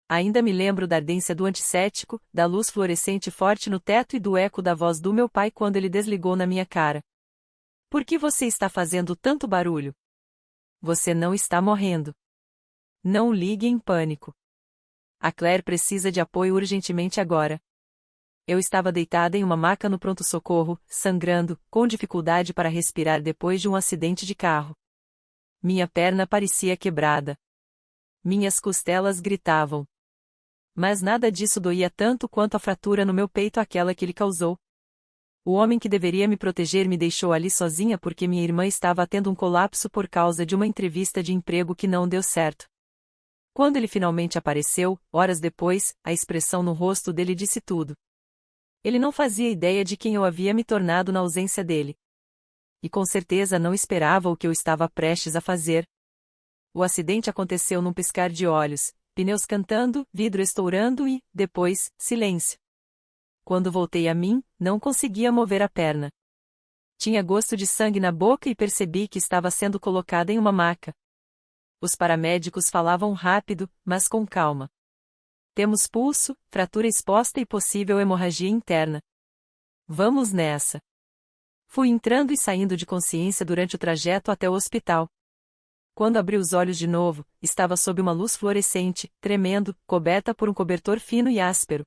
Ainda me lembro da ardência do antissético, da luz fluorescente forte no teto e do eco da voz do meu pai quando ele desligou na minha cara. Por que você está fazendo tanto barulho? Você não está morrendo. Não ligue em pânico. A Claire precisa de apoio urgentemente agora. Eu estava deitada em uma maca no pronto-socorro, sangrando, com dificuldade para respirar depois de um acidente de carro. Minha perna parecia quebrada. Minhas costelas gritavam. Mas nada disso doía tanto quanto a fratura no meu peito aquela que ele causou. O homem que deveria me proteger me deixou ali sozinha porque minha irmã estava tendo um colapso por causa de uma entrevista de emprego que não deu certo. Quando ele finalmente apareceu, horas depois, a expressão no rosto dele disse tudo. Ele não fazia ideia de quem eu havia me tornado na ausência dele. E com certeza não esperava o que eu estava prestes a fazer. O acidente aconteceu num piscar de olhos, pneus cantando, vidro estourando e, depois, silêncio. Quando voltei a mim, não conseguia mover a perna. Tinha gosto de sangue na boca e percebi que estava sendo colocada em uma maca. Os paramédicos falavam rápido, mas com calma. Temos pulso, fratura exposta e possível hemorragia interna. Vamos nessa. Fui entrando e saindo de consciência durante o trajeto até o hospital. Quando abri os olhos de novo, estava sob uma luz fluorescente, tremendo, coberta por um cobertor fino e áspero.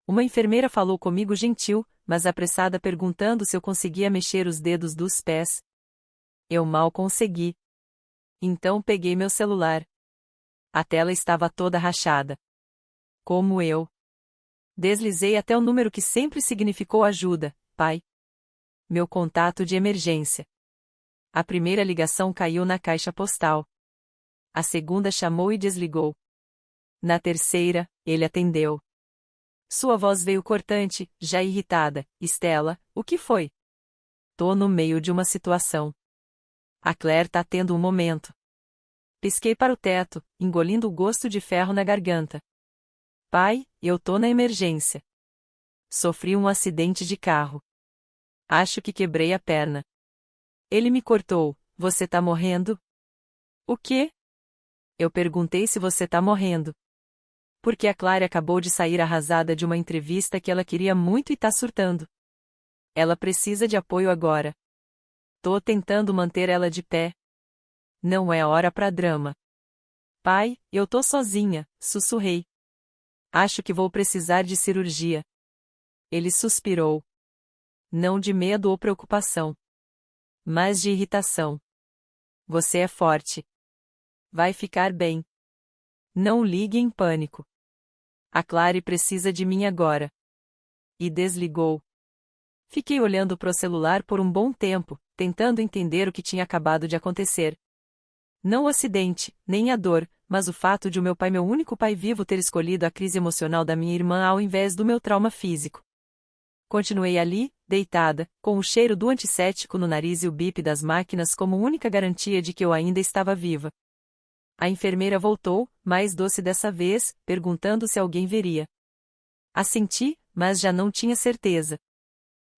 Uma enfermeira falou comigo gentil, mas apressada perguntando se eu conseguia mexer os dedos dos pés. Eu mal consegui. Então peguei meu celular. A tela estava toda rachada. Como eu. Deslizei até o número que sempre significou ajuda, pai. Meu contato de emergência. A primeira ligação caiu na caixa postal. A segunda chamou e desligou. Na terceira, ele atendeu. Sua voz veio cortante, já irritada. Estela, o que foi? Tô no meio de uma situação. A Claire tá tendo um momento. Pisquei para o teto, engolindo o gosto de ferro na garganta. Pai, eu tô na emergência. Sofri um acidente de carro. Acho que quebrei a perna. Ele me cortou. Você tá morrendo? O quê? Eu perguntei se você tá morrendo. Porque a Claire acabou de sair arrasada de uma entrevista que ela queria muito e tá surtando. Ela precisa de apoio agora. Tô tentando manter ela de pé. Não é hora pra drama. Pai, eu tô sozinha, sussurrei. Acho que vou precisar de cirurgia. Ele suspirou. Não de medo ou preocupação, mas de irritação. Você é forte. Vai ficar bem. Não ligue em pânico. A Claire precisa de mim agora. E desligou. Fiquei olhando pro celular por um bom tempo, tentando entender o que tinha acabado de acontecer. Não o acidente, nem a dor, mas o fato de o meu pai, meu único pai vivo, ter escolhido a crise emocional da minha irmã ao invés do meu trauma físico. Continuei ali, deitada, com o cheiro do antissético no nariz e o bip das máquinas como única garantia de que eu ainda estava viva. A enfermeira voltou, mais doce dessa vez, perguntando se alguém veria. Assenti, mas já não tinha certeza.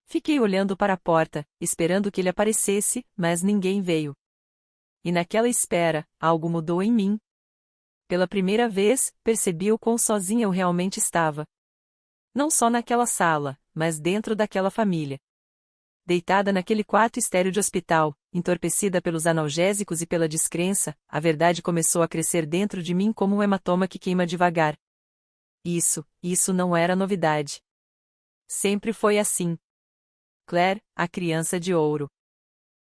Fiquei olhando para a porta, esperando que ele aparecesse, mas ninguém veio. E naquela espera, algo mudou em mim. Pela primeira vez, percebi o quão sozinha eu realmente estava. Não só naquela sala, mas dentro daquela família. Deitada naquele quarto estéril de hospital, entorpecida pelos analgésicos e pela descrença, a verdade começou a crescer dentro de mim como um hematoma que queima devagar. Isso não era novidade. Sempre foi assim. Claire, a criança de ouro.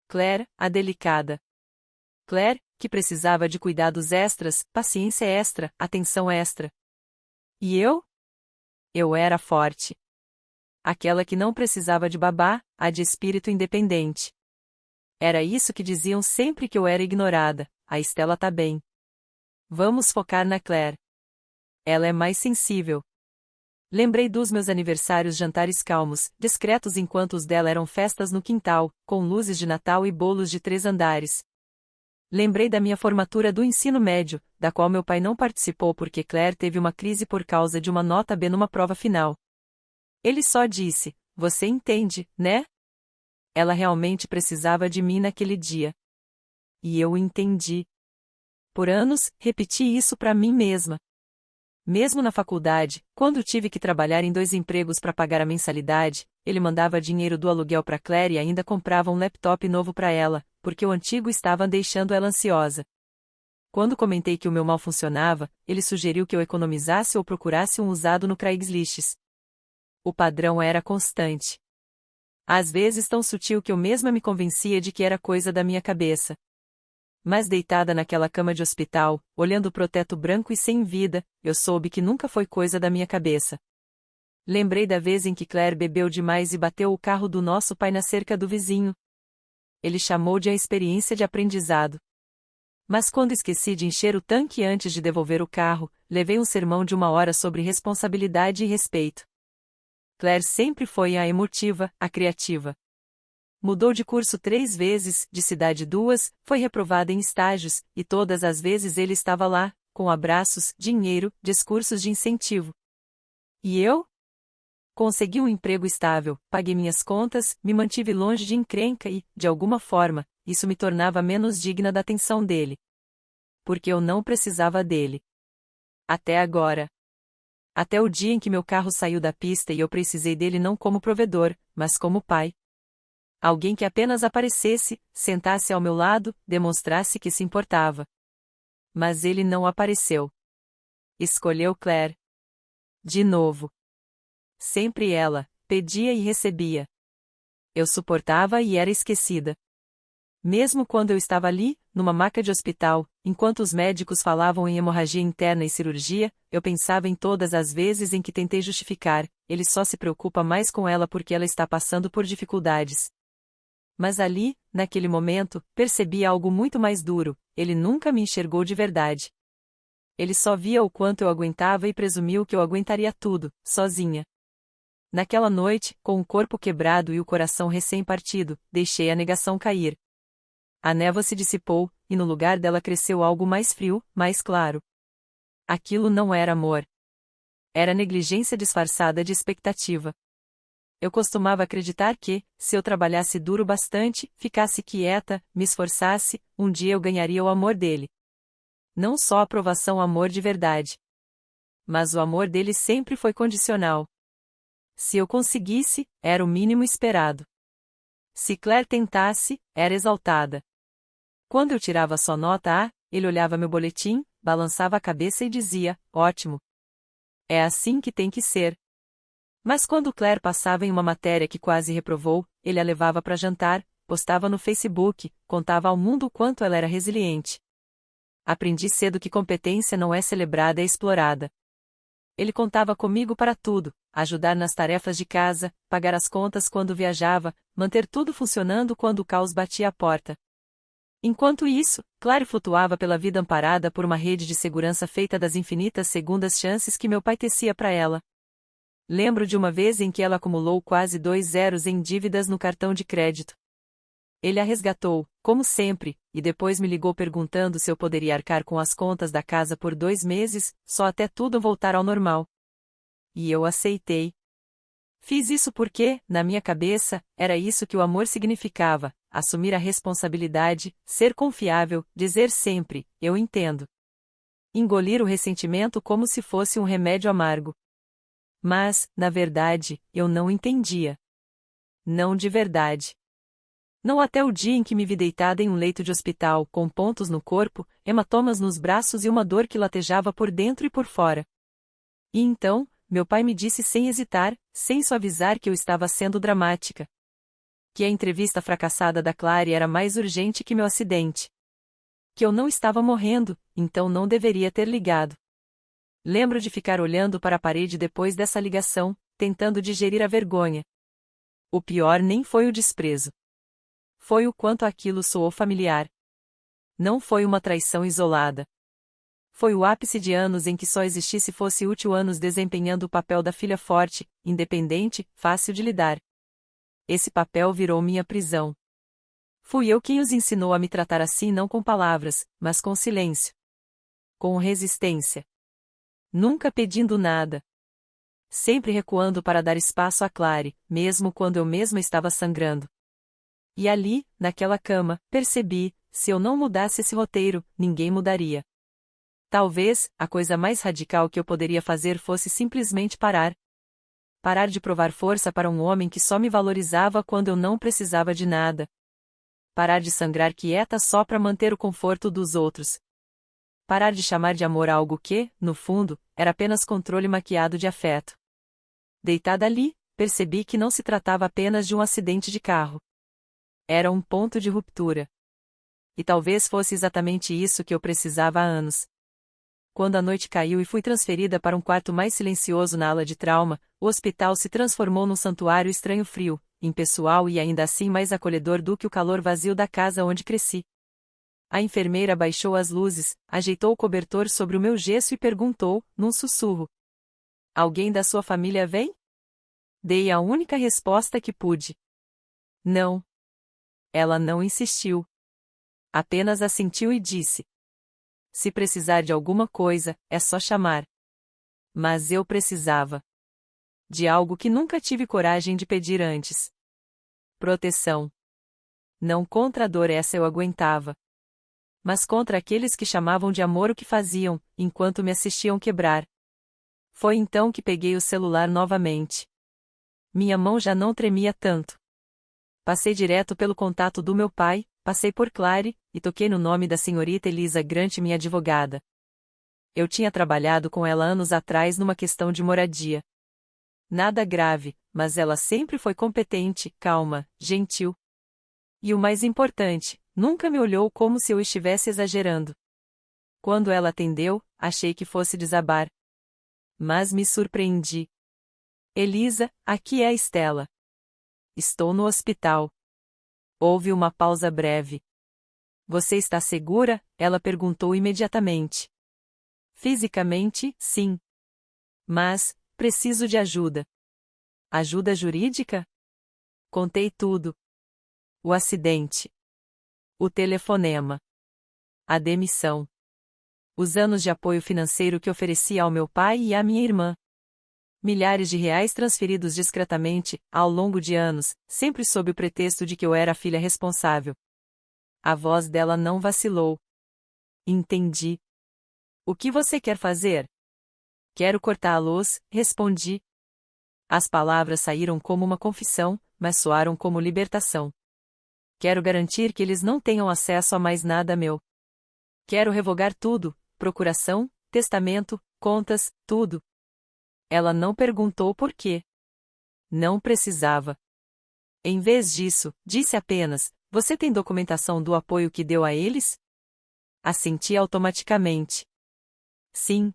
Claire, a delicada. Claire, que precisava de cuidados extras, paciência extra, atenção extra. E eu? Eu era forte. Aquela que não precisava de babá, a de espírito independente. Era isso que diziam sempre que eu era ignorada. A Estela tá bem. Vamos focar na Claire. Ela é mais sensível. Lembrei dos meus aniversários, jantares calmos, discretos enquanto os dela eram festas no quintal, com luzes de Natal e bolos de 3 andares. Lembrei da minha formatura do ensino médio, da qual meu pai não participou porque Claire teve uma crise por causa de uma nota B numa prova final. Ele só disse: "Você entende, né?" Ela realmente precisava de mim naquele dia. E eu entendi. Por anos, repeti isso para mim mesma. Mesmo na faculdade, quando tive que trabalhar em 2 empregos para pagar a mensalidade, ele mandava dinheiro do aluguel para Claire e ainda comprava um laptop novo para ela, porque o antigo estava deixando ela ansiosa. Quando comentei que o meu mal funcionava, ele sugeriu que eu economizasse ou procurasse um usado no Craigslist. O padrão era constante. Às vezes tão sutil que eu mesma me convencia de que era coisa da minha cabeça. Mas deitada naquela cama de hospital, olhando pro teto branco e sem vida, eu soube que nunca foi coisa da minha cabeça. Lembrei da vez em que Claire bebeu demais e bateu o carro do nosso pai na cerca do vizinho. Ele chamou de a experiência de aprendizado. Mas quando esqueci de encher o tanque antes de devolver o carro, levei um sermão de 1 hora sobre responsabilidade e respeito. Claire sempre foi a emotiva, a criativa. Mudou de curso 3 vezes, de cidade 2, foi reprovada em estágios, e todas as vezes ele estava lá, com abraços, dinheiro, discursos de incentivo. E eu? Consegui um emprego estável, paguei minhas contas, me mantive longe de encrenca e, de alguma forma, isso me tornava menos digna da atenção dele. Porque eu não precisava dele. Até agora. Até o dia em que meu carro saiu da pista e eu precisei dele não como provedor, mas como pai. Alguém que apenas aparecesse, sentasse ao meu lado, demonstrasse que se importava. Mas ele não apareceu. Escolheu Claire. De novo. Sempre ela, pedia e recebia. Eu suportava e era esquecida. Mesmo quando eu estava ali, numa maca de hospital, enquanto os médicos falavam em hemorragia interna e cirurgia, eu pensava em todas as vezes em que tentei justificar, ele só se preocupa mais com ela porque ela está passando por dificuldades. Mas ali, naquele momento, percebi algo muito mais duro, ele nunca me enxergou de verdade. Ele só via o quanto eu aguentava e presumiu que eu aguentaria tudo, sozinha. Naquela noite, com o corpo quebrado e o coração recém-partido, deixei a negação cair. A névoa se dissipou, e no lugar dela cresceu algo mais frio, mais claro. Aquilo não era amor. Era negligência disfarçada de expectativa. Eu costumava acreditar que, se eu trabalhasse duro bastante, ficasse quieta, me esforçasse, um dia eu ganharia o amor dele. Não só a aprovação, amor de verdade. Mas o amor dele sempre foi condicional. Se eu conseguisse, era o mínimo esperado. Se Claire tentasse, era exaltada. Quando eu tirava só nota A, ele olhava meu boletim, balançava a cabeça e dizia, ótimo. É assim que tem que ser. Mas quando Claire passava em uma matéria que quase reprovou, ele a levava para jantar, postava no Facebook, contava ao mundo o quanto ela era resiliente. Aprendi cedo que competência não é celebrada, é explorada. Ele contava comigo para tudo, ajudar nas tarefas de casa, pagar as contas quando viajava, manter tudo funcionando quando o caos batia a porta. Enquanto isso, Claire flutuava pela vida amparada por uma rede de segurança feita das infinitas segundas chances que meu pai tecia para ela. Lembro de uma vez em que ela acumulou quase 2 zeros em dívidas no cartão de crédito. Ele a resgatou, como sempre, e depois me ligou perguntando se eu poderia arcar com as contas da casa por 2 meses, só até tudo voltar ao normal. E eu aceitei. Fiz isso porque, na minha cabeça, era isso que o amor significava, assumir a responsabilidade, ser confiável, dizer sempre, eu entendo. Engolir o ressentimento como se fosse um remédio amargo. Mas, na verdade, eu não entendia. Não de verdade. Não até o dia em que me vi deitada em um leito de hospital, com pontos no corpo, hematomas nos braços e uma dor que latejava por dentro e por fora. E então, meu pai me disse sem hesitar, sem suavizar, que eu estava sendo dramática. Que a entrevista fracassada da Claire era mais urgente que meu acidente. Que eu não estava morrendo, então não deveria ter ligado. Lembro de ficar olhando para a parede depois dessa ligação, tentando digerir a vergonha. O pior nem foi o desprezo. Foi o quanto aquilo soou familiar. Não foi uma traição isolada. Foi o ápice de anos em que só existisse fosse útil, anos desempenhando o papel da filha forte, independente, fácil de lidar. Esse papel virou minha prisão. Fui eu quem os ensinou a me tratar assim, não com palavras, mas com silêncio. Com resistência. Nunca pedindo nada. Sempre recuando para dar espaço a Claire, mesmo quando eu mesma estava sangrando. E ali, naquela cama, percebi, se eu não mudasse esse roteiro, ninguém mudaria. Talvez, a coisa mais radical que eu poderia fazer fosse simplesmente parar. Parar de provar força para um homem que só me valorizava quando eu não precisava de nada. Parar de sangrar quieta só para manter o conforto dos outros. Parar de chamar de amor algo que, no fundo, era apenas controle maquiado de afeto. Deitada ali, percebi que não se tratava apenas de um acidente de carro. Era um ponto de ruptura. E talvez fosse exatamente isso que eu precisava há anos. Quando a noite caiu e fui transferida para um quarto mais silencioso na ala de trauma, o hospital se transformou num santuário estranho frio, impessoal e ainda assim mais acolhedor do que o calor vazio da casa onde cresci. A enfermeira baixou as luzes, ajeitou o cobertor sobre o meu gesso e perguntou, num sussurro: "Alguém da sua família vem?" Dei a única resposta que pude: "Não." Ela não insistiu. Apenas assentiu e disse: "Se precisar de alguma coisa, é só chamar." Mas eu precisava de algo que nunca tive coragem de pedir antes. Proteção. Não contra a dor, essa eu aguentava, mas contra aqueles que chamavam de amor o que faziam, enquanto me assistiam quebrar. Foi então que peguei o celular novamente. Minha mão já não tremia tanto. Passei direto pelo contato do meu pai, passei por Clary, e toquei no nome da senhorita Elisa Grant, minha advogada. Eu tinha trabalhado com ela anos atrás numa questão de moradia. Nada grave, mas ela sempre foi competente, calma, gentil. E o mais importante, nunca me olhou como se eu estivesse exagerando. Quando ela atendeu, achei que fosse desabar. Mas me surpreendi. "Elisa, aqui é a Stella. Estou no hospital." Houve uma pausa breve. "Você está segura?" ela perguntou imediatamente. "Fisicamente, sim. Mas, preciso de ajuda." "Ajuda jurídica?" Contei tudo. O acidente. O telefonema. A demissão. Os anos de apoio financeiro que oferecia ao meu pai e à minha irmã. Milhares de reais transferidos discretamente, ao longo de anos, sempre sob o pretexto de que eu era a filha responsável. A voz dela não vacilou. "Entendi. O que você quer fazer?" "Quero cortar a luz", respondi. As palavras saíram como uma confissão, mas soaram como libertação. "Quero garantir que eles não tenham acesso a mais nada meu. Quero revogar tudo, procuração, testamento, contas, tudo." Ela não perguntou por quê. Não precisava. Em vez disso, disse apenas: "Você tem documentação do apoio que deu a eles?" Assenti automaticamente. Sim.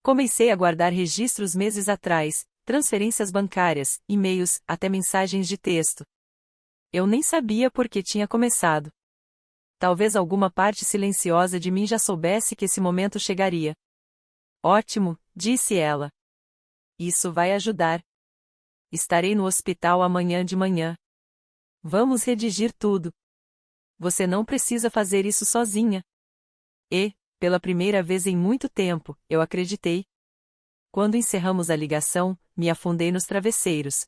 Comecei a guardar registros meses atrás, transferências bancárias, e-mails, até mensagens de texto. Eu nem sabia por que tinha começado. Talvez alguma parte silenciosa de mim já soubesse que esse momento chegaria. "Ótimo", disse ela. "Isso vai ajudar. Estarei no hospital amanhã de manhã. Vamos redigir tudo. Você não precisa fazer isso sozinha." E, pela primeira vez em muito tempo, eu acreditei. Quando encerramos a ligação, me afundei nos travesseiros.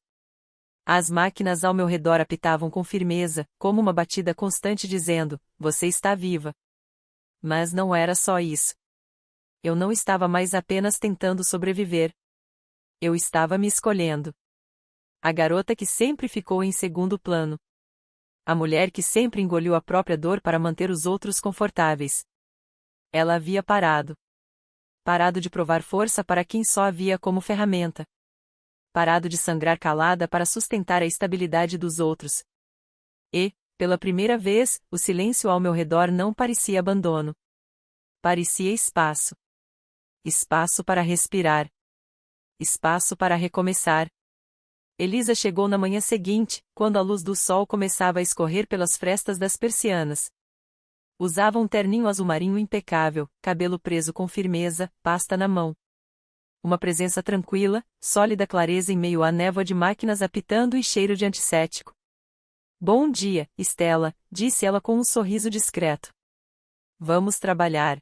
As máquinas ao meu redor apitavam com firmeza, como uma batida constante dizendo: "Você está viva." Mas não era só isso. Eu não estava mais apenas tentando sobreviver. Eu estava me escolhendo. A garota que sempre ficou em segundo plano. A mulher que sempre engoliu a própria dor para manter os outros confortáveis. Ela havia parado. Parado de provar força para quem só a via como ferramenta. Parado de sangrar calada para sustentar a estabilidade dos outros. E, pela primeira vez, o silêncio ao meu redor não parecia abandono. Parecia espaço. Espaço para respirar. Espaço para recomeçar. Elisa chegou na manhã seguinte, quando a luz do sol começava a escorrer pelas frestas das persianas. Usava um terninho azul marinho impecável, cabelo preso com firmeza, pasta na mão. Uma presença tranquila, sólida clareza em meio à névoa de máquinas apitando e cheiro de antisséptico. "Bom dia, Stella", disse ela com um sorriso discreto. "Vamos trabalhar."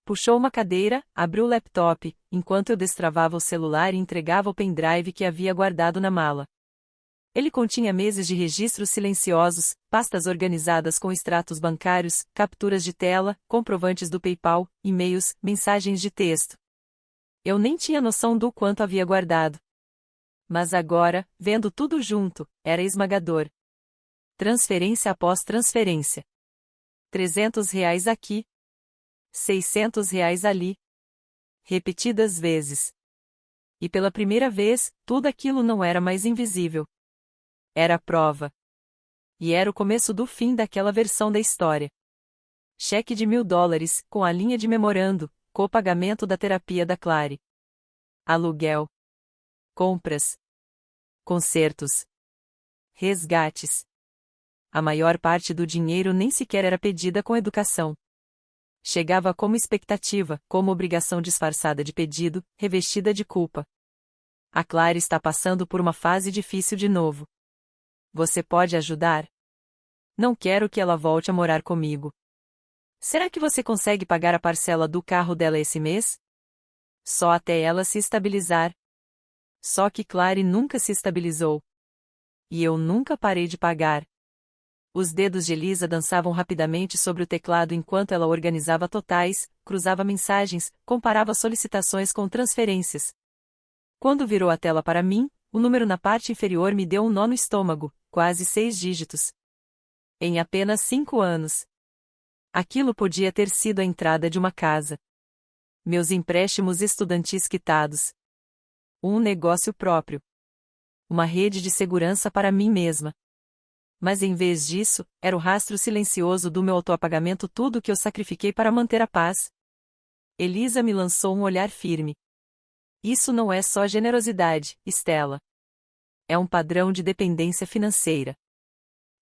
Puxou uma cadeira, abriu o laptop, enquanto eu destravava o celular e entregava o pendrive que havia guardado na mala. Ele continha meses de registros silenciosos, pastas organizadas com extratos bancários, capturas de tela, comprovantes do PayPal, e-mails, mensagens de texto. Eu nem tinha noção do quanto havia guardado. Mas agora, vendo tudo junto, era esmagador. Transferência após transferência. R$ 300 aqui. R$ 600 ali. Repetidas vezes. E pela primeira vez, tudo aquilo não era mais invisível. Era a prova. E era o começo do fim daquela versão da história. Cheque de $1.000, com a linha de memorando, copagamento da terapia da Clary. Aluguel. Compras. Concertos. Resgates. A maior parte do dinheiro nem sequer era pedida com educação. Chegava como expectativa, como obrigação disfarçada de pedido, revestida de culpa. A Clary está passando por uma fase difícil de novo. Você pode ajudar? Não quero que ela volte a morar comigo. Será que você consegue pagar a parcela do carro dela esse mês? Só até ela se estabilizar. Só que Clary nunca se estabilizou. E eu nunca parei de pagar. Os dedos de Elisa dançavam rapidamente sobre o teclado enquanto ela organizava totais, cruzava mensagens, comparava solicitações com transferências. Quando virou a tela para mim, o número na parte inferior me deu um nó no estômago, quase 6 dígitos. Em apenas 5 anos. Aquilo podia ter sido a entrada de uma casa. Meus empréstimos estudantis quitados. Um negócio próprio. Uma rede de segurança para mim mesma. Mas em vez disso, era o rastro silencioso do meu autoapagamento, tudo que eu sacrifiquei para manter a paz. Elisa me lançou um olhar firme. Isso não é só generosidade, Stella. É um padrão de dependência financeira.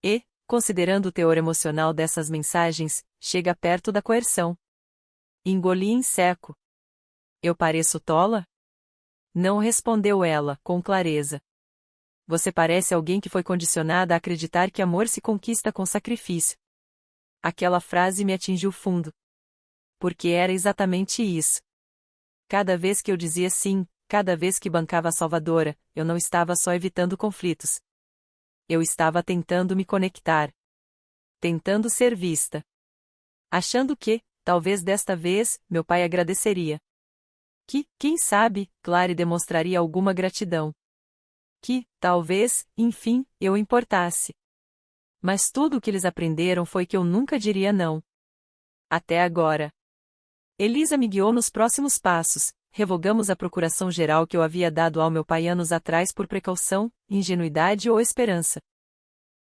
E, considerando o teor emocional dessas mensagens, chega perto da coerção. Engoli em seco. Eu pareço tola? Não respondeu ela, com clareza. Você parece alguém que foi condicionada a acreditar que amor se conquista com sacrifício. Aquela frase me atingiu fundo. Porque era exatamente isso. Cada vez que eu dizia sim, cada vez que bancava a salvadora, eu não estava só evitando conflitos. Eu estava tentando me conectar. Tentando ser vista. Achando que, talvez desta vez, meu pai agradeceria. Que, quem sabe, Clary demonstraria alguma gratidão. Que, talvez, enfim, eu importasse. Mas tudo o que eles aprenderam foi que eu nunca diria não. Até agora. Elisa me guiou nos próximos passos, revogamos a procuração geral que eu havia dado ao meu pai anos atrás por precaução, ingenuidade ou esperança.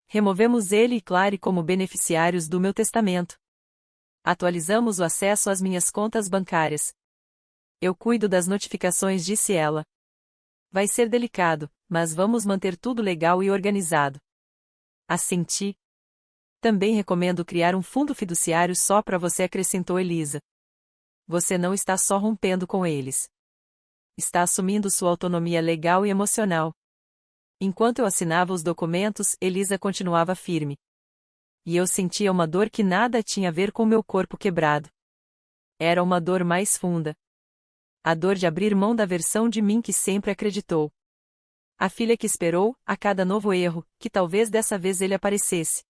Removemos ele e Clary como beneficiários do meu testamento. Atualizamos o acesso às minhas contas bancárias. Eu cuido das notificações, disse ela. Vai ser delicado, mas vamos manter tudo legal e organizado. Assenti. Também recomendo criar um fundo fiduciário só para você, acrescentou Elisa. Você não está só rompendo com eles. Está assumindo sua autonomia legal e emocional. Enquanto eu assinava os documentos, Elisa continuava firme. E eu sentia uma dor que nada tinha a ver com meu corpo quebrado. Era uma dor mais funda. A dor de abrir mão da versão de mim que sempre acreditou. A filha que esperou, a cada novo erro, que talvez dessa vez ele aparecesse.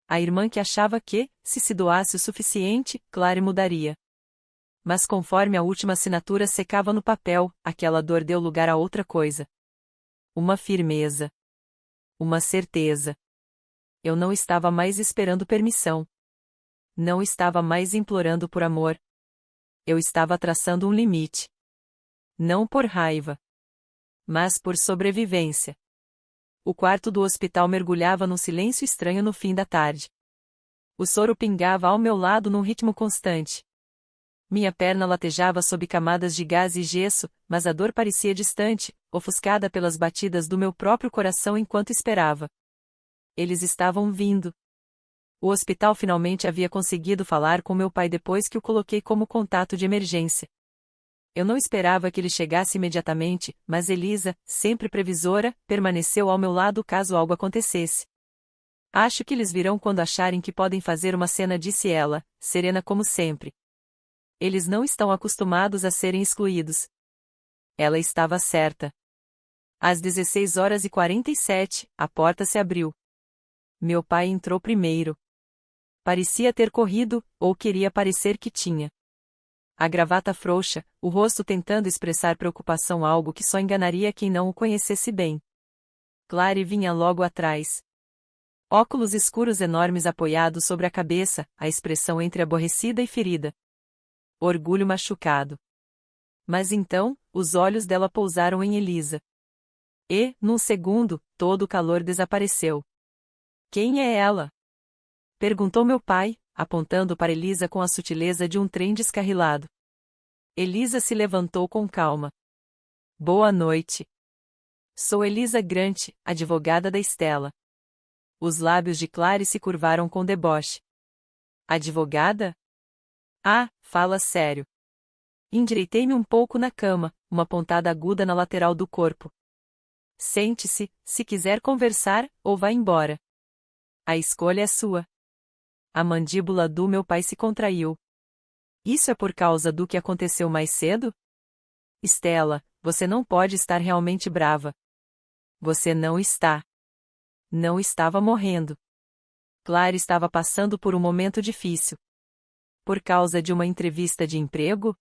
A irmã que achava que, se doasse o suficiente, Clary mudaria. Mas conforme a última assinatura secava no papel, aquela dor deu lugar a outra coisa. Uma firmeza. Uma certeza. Eu não estava mais esperando permissão. Não estava mais implorando por amor. Eu estava traçando um limite. Não por raiva. Mas por sobrevivência. O quarto do hospital mergulhava num silêncio estranho no fim da tarde. O soro pingava ao meu lado num ritmo constante. Minha perna latejava sob camadas de gás e gesso, mas a dor parecia distante, ofuscada pelas batidas do meu próprio coração enquanto esperava. Eles estavam vindo. O hospital finalmente havia conseguido falar com meu pai depois que o coloquei como contato de emergência. Eu não esperava que ele chegasse imediatamente, mas Elisa, sempre previsora, permaneceu ao meu lado caso algo acontecesse. Acho que eles virão quando acharem que podem fazer uma cena, disse ela, serena como sempre. Eles não estão acostumados a serem excluídos. Ela estava certa. Às 16h47, a porta se abriu. Meu pai entrou primeiro. Parecia ter corrido, ou queria parecer que tinha. A gravata frouxa, o rosto tentando expressar preocupação, algo que só enganaria quem não o conhecesse bem. Clary vinha logo atrás. Óculos escuros enormes apoiados sobre a cabeça, a expressão entre aborrecida e ferida. Orgulho machucado. Mas então, os olhos dela pousaram em Elisa. E, num segundo, todo o calor desapareceu. Quem é ela? Perguntou meu pai, apontando para Elisa com a sutileza de um trem descarrilado. Elisa se levantou com calma. Boa noite. Sou Elisa Grant, advogada da Stella. Os lábios de Clary se curvaram com deboche. Advogada? Ah, fala sério. Endireitei-me um pouco na cama, uma pontada aguda na lateral do corpo. Sente-se, se quiser conversar, ou vá embora. A escolha é sua. A mandíbula do meu pai se contraiu. Isso é por causa do que aconteceu mais cedo? Stella, você não pode estar realmente brava. Você não está. Não estava morrendo. Clary estava passando por um momento difícil. Por causa de uma entrevista de emprego?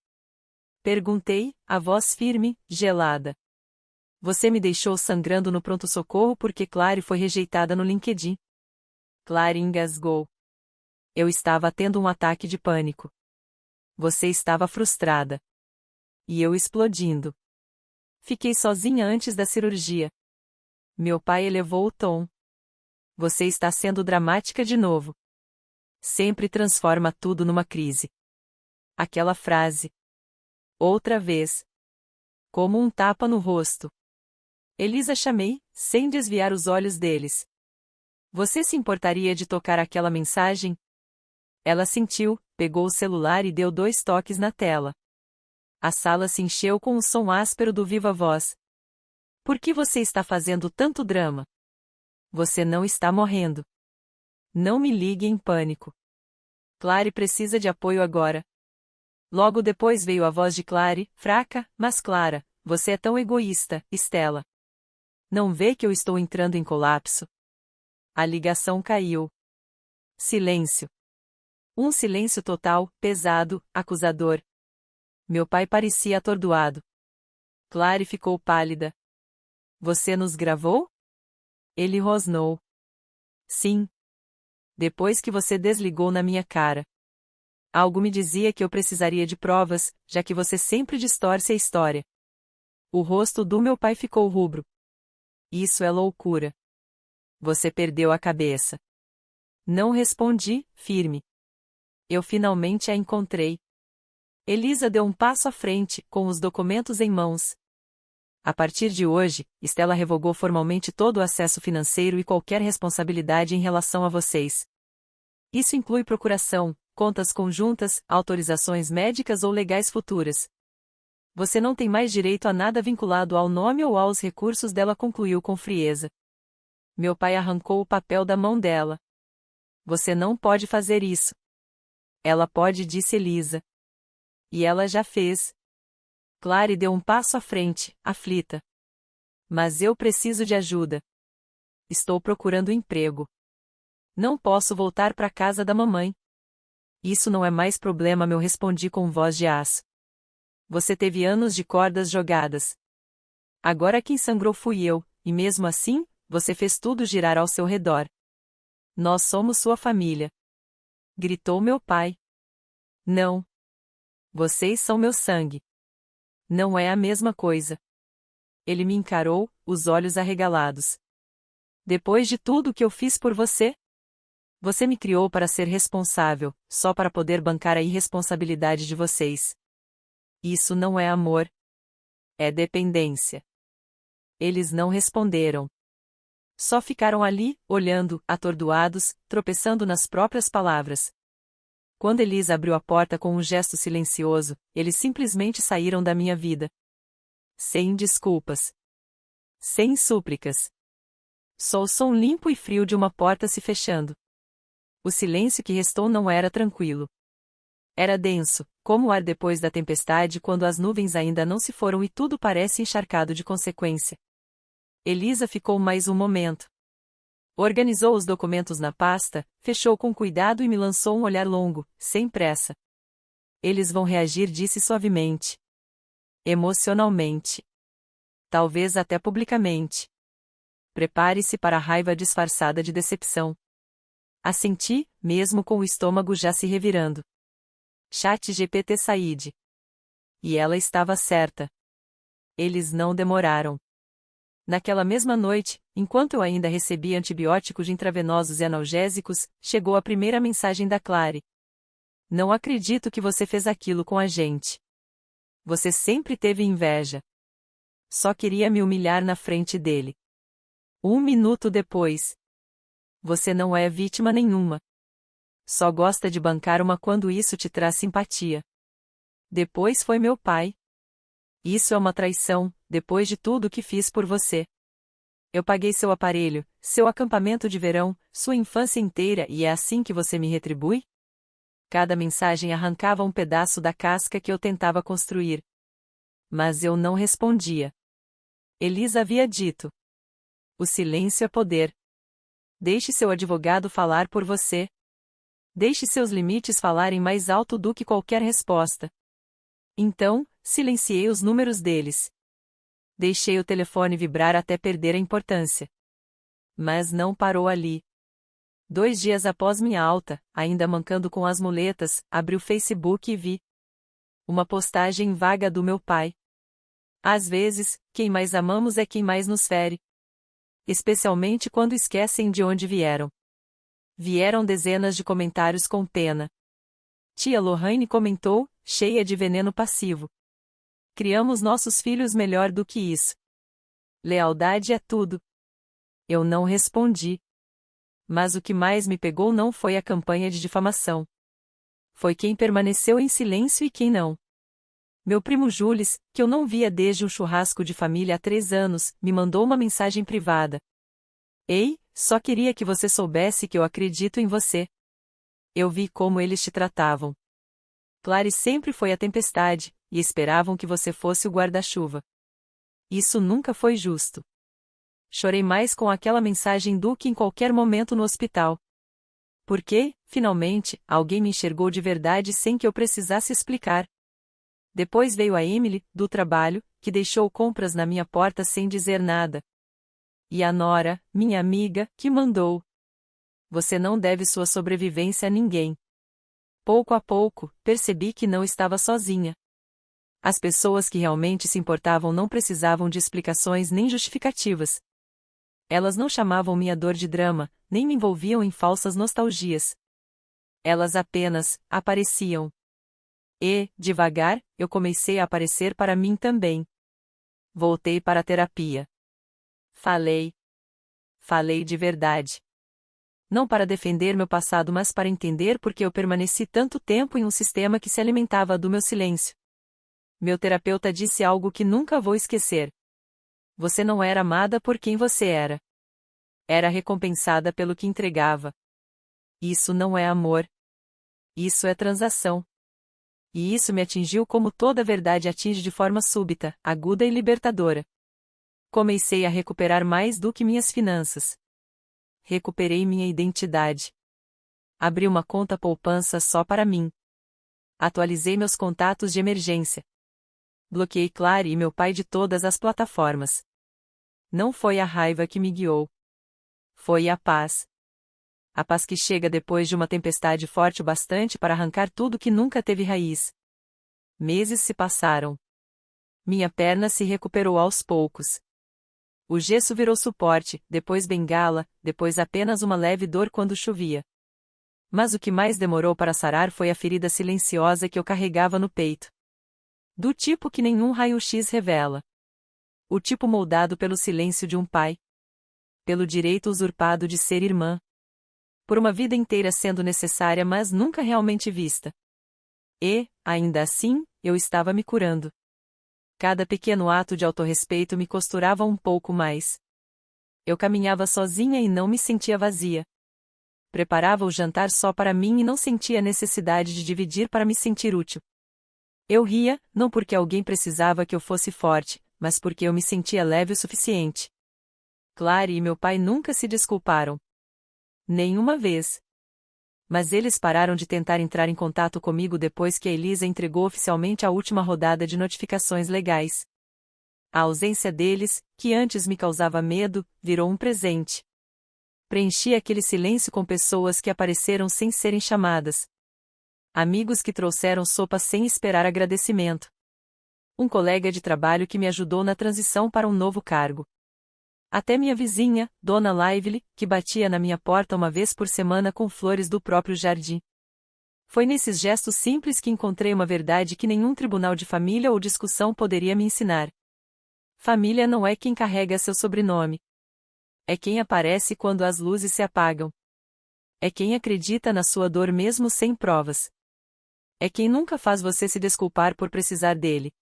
Perguntei, a voz firme, gelada. Você me deixou sangrando no pronto-socorro porque Clary foi rejeitada no LinkedIn. Clary engasgou. Eu estava tendo um ataque de pânico. Você estava frustrada. E eu explodindo. Fiquei sozinha antes da cirurgia. Meu pai elevou o tom. Você está sendo dramática de novo. Sempre transforma tudo numa crise. Aquela frase. Outra vez. Como um tapa no rosto. Elisa, chamei, sem desviar os olhos deles. Você se importaria de tocar aquela mensagem? Ela sentiu, pegou o celular e deu 2 toques na tela. A sala se encheu com o som áspero do viva voz. Por que você está fazendo tanto drama? Você não está morrendo. Não me ligue em pânico. Clary precisa de apoio agora. Logo depois veio a voz de Clary, fraca, mas clara. Você é tão egoísta, Stella. Não vê que eu estou entrando em colapso? A ligação caiu. Silêncio. Um silêncio total, pesado, acusador. Meu pai parecia atordoado. Clary ficou pálida. Você nos gravou? Ele rosnou. Sim. Depois que você desligou na minha cara. Algo me dizia que eu precisaria de provas, já que você sempre distorce a história. O rosto do meu pai ficou rubro. Isso é loucura. Você perdeu a cabeça. Não respondi, firme. Eu finalmente a encontrei. Elisa deu um passo à frente, com os documentos em mãos. A partir de hoje, Stella revogou formalmente todo o acesso financeiro e qualquer responsabilidade em relação a vocês. Isso inclui procuração, contas conjuntas, autorizações médicas ou legais futuras. Você não tem mais direito a nada vinculado ao nome ou aos recursos dela, concluiu com frieza. Meu pai arrancou o papel da mão dela. Você não pode fazer isso. Ela pode, disse Elisa. E ela já fez. Clary deu um passo à frente, aflita. Mas eu preciso de ajuda. Estou procurando emprego. Não posso voltar para casa da mamãe. Isso não é mais problema, eu respondi com voz de aço. Você teve anos de cordas jogadas. Agora quem sangrou fui eu, e mesmo assim, você fez tudo girar ao seu redor. Nós somos sua família. Gritou meu pai. Não. Vocês são meu sangue. Não é a mesma coisa. Ele me encarou, os olhos arregalados. Depois de tudo que eu fiz por você? Você me criou para ser responsável, só para poder bancar a irresponsabilidade de vocês. Isso não é amor. É dependência. Eles não responderam. Só ficaram ali, olhando, atordoados, tropeçando nas próprias palavras. Quando Elisa abriu a porta com um gesto silencioso, eles simplesmente saíram da minha vida. Sem desculpas. Sem súplicas. Só o som limpo e frio de uma porta se fechando. O silêncio que restou não era tranquilo. Era denso, como o ar depois da tempestade quando as nuvens ainda não se foram e tudo parece encharcado de consequência. Elisa ficou mais um momento. Organizou os documentos na pasta, fechou com cuidado e me lançou um olhar longo, sem pressa. Eles vão reagir, disse suavemente. Emocionalmente. Talvez até publicamente. Prepare-se para a raiva disfarçada de decepção. Assenti, mesmo com o estômago já se revirando. ChatGPT Said. E ela estava certa. Eles não demoraram. Naquela mesma noite, enquanto eu ainda recebia antibióticos intravenosos e analgésicos, chegou a primeira mensagem da Clary. Não acredito que você fez aquilo com a gente. Você sempre teve inveja. Só queria me humilhar na frente dele. 1 minuto depois. Você não é vítima nenhuma. Só gosta de bancar uma quando isso te traz simpatia. Depois foi meu pai. Isso é uma traição, depois de tudo que fiz por você. Eu paguei seu aparelho, seu acampamento de verão, sua infância inteira e é assim que você me retribui? Cada mensagem arrancava um pedaço da casca que eu tentava construir. Mas eu não respondia. Elisa havia dito. O silêncio é poder. Deixe seu advogado falar por você. Deixe seus limites falarem mais alto do que qualquer resposta. Então, silenciei os números deles. Deixei o telefone vibrar até perder a importância. Mas não parou ali. 2 dias após minha alta, ainda mancando com as muletas, abri o Facebook e vi uma postagem vaga do meu pai. Às vezes, quem mais amamos é quem mais nos fere. Especialmente quando esquecem de onde vieram. Vieram dezenas de comentários com pena. Tia Lohane comentou, cheia de veneno passivo. Criamos nossos filhos melhor do que isso. Lealdade é tudo. Eu não respondi. Mas o que mais me pegou não foi a campanha de difamação. Foi quem permaneceu em silêncio e quem não. Meu primo Jules, que eu não via desde um churrasco de família há 3 anos, me mandou uma mensagem privada. Ei, só queria que você soubesse que eu acredito em você. Eu vi como eles te tratavam. Clary sempre foi a tempestade, e esperavam que você fosse o guarda-chuva. Isso nunca foi justo. Chorei mais com aquela mensagem do que em qualquer momento no hospital. Porque, finalmente, alguém me enxergou de verdade sem que eu precisasse explicar. Depois veio a Emily, do trabalho, que deixou compras na minha porta sem dizer nada. E a Nora, minha amiga, que mandou. Você não deve sua sobrevivência a ninguém. Pouco a pouco, percebi que não estava sozinha. As pessoas que realmente se importavam não precisavam de explicações nem justificativas. Elas não chamavam minha dor de drama, nem me envolviam em falsas nostalgias. Elas apenas apareciam. E, devagar, eu comecei a aparecer para mim também. Voltei para a terapia. Falei. Falei de verdade. Não para defender meu passado, mas para entender por que eu permaneci tanto tempo em um sistema que se alimentava do meu silêncio. Meu terapeuta disse algo que nunca vou esquecer. Você não era amada por quem você era. Era recompensada pelo que entregava. Isso não é amor. Isso é transação. E isso me atingiu como toda verdade atinge de forma súbita, aguda e libertadora. Comecei a recuperar mais do que minhas finanças. Recuperei minha identidade. Abri uma conta poupança só para mim. Atualizei meus contatos de emergência. Bloqueei Clary e meu pai de todas as plataformas. Não foi a raiva que me guiou. Foi a paz. A paz que chega depois de uma tempestade forte o bastante para arrancar tudo que nunca teve raiz. Meses se passaram. Minha perna se recuperou aos poucos. O gesso virou suporte, depois bengala, depois apenas uma leve dor quando chovia. Mas o que mais demorou para sarar foi a ferida silenciosa que eu carregava no peito. Do tipo que nenhum raio-x revela. O tipo moldado pelo silêncio de um pai. Pelo direito usurpado de ser irmã. Por uma vida inteira sendo necessária mas nunca realmente vista. E, ainda assim, eu estava me curando. Cada pequeno ato de autorrespeito me costurava um pouco mais. Eu caminhava sozinha e não me sentia vazia. Preparava o jantar só para mim e não sentia a necessidade de dividir para me sentir útil. Eu ria, não porque alguém precisava que eu fosse forte, mas porque eu me sentia leve o suficiente. Clary e meu pai nunca se desculparam. Nenhuma vez. Mas eles pararam de tentar entrar em contato comigo depois que a Elisa entregou oficialmente a última rodada de notificações legais. A ausência deles, que antes me causava medo, virou um presente. Preenchi aquele silêncio com pessoas que apareceram sem serem chamadas. Amigos que trouxeram sopa sem esperar agradecimento. Um colega de trabalho que me ajudou na transição para um novo cargo. Até minha vizinha, Dona Lively, que batia na minha porta uma vez por semana com flores do próprio jardim. Foi nesses gestos simples que encontrei uma verdade que nenhum tribunal de família ou discussão poderia me ensinar. Família não é quem carrega seu sobrenome. É quem aparece quando as luzes se apagam. É quem acredita na sua dor mesmo sem provas. É quem nunca faz você se desculpar por precisar dele.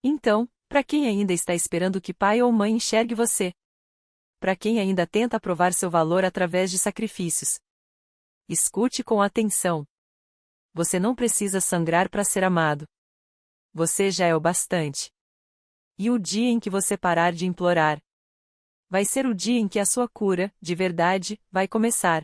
Então, para quem ainda está esperando que pai ou mãe enxergue você? Para quem ainda tenta provar seu valor através de sacrifícios? Escute com atenção. Você não precisa sangrar para ser amado. Você já é o bastante. E o dia em que você parar de implorar vai ser o dia em que a sua cura, de verdade, vai começar.